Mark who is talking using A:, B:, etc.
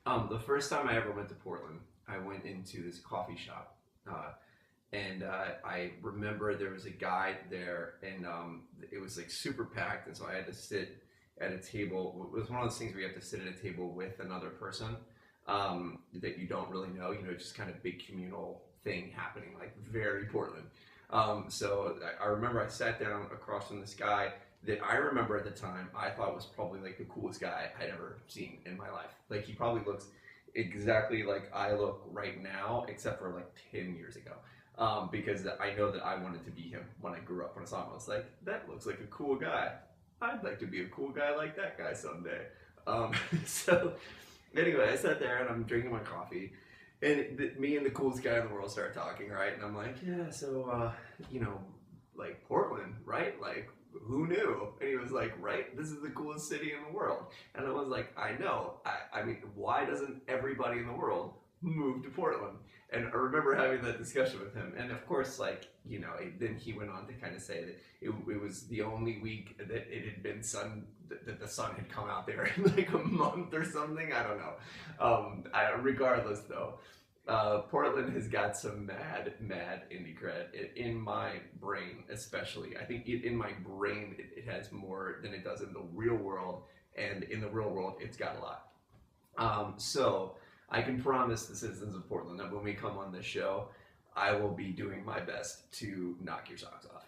A: The first time I ever went to Portland, I went into this coffee shop, and I remember there was a guy there, and it was like super packed, and so I had to sit at a table. It was one of those things where you have to sit at a table with another person that you don't really know. You know, just kind of big communal thing happening, like very Portland. So I remember I sat down across from this guy that I remember at the time I thought was probably like the coolest guy I'd ever seen in my life. Like he probably looks exactly like I look right now, except for like 10 years ago. Because I know that I wanted to be him when I grew up. When I saw him, I was like, that looks like a cool guy. I'd like to be a cool guy like that guy someday. Um, so anyway, I sat there and I'm drinking my coffee, and me and the coolest guy in the world start talking, right? And I'm like, yeah, so you know, like Portland, right? Like who knew? And he was like, right, this is the coolest city in the world. And I was like, I know. I mean, why doesn't everybody in the world move to Portland? And I remember having that discussion with him. And of course, like, you know, then he went on to kind of say that it was the only week that it had been that the sun had come out there in like a month or something. I don't know. Regardless, though, Portland has got some mad indie cred in my brain, especially. I think in my brain, it has more than it does in the real world, and in the real world, it's got a lot. So I can promise the citizens of Portland that when we come on this show, I will be doing my best to knock your socks off.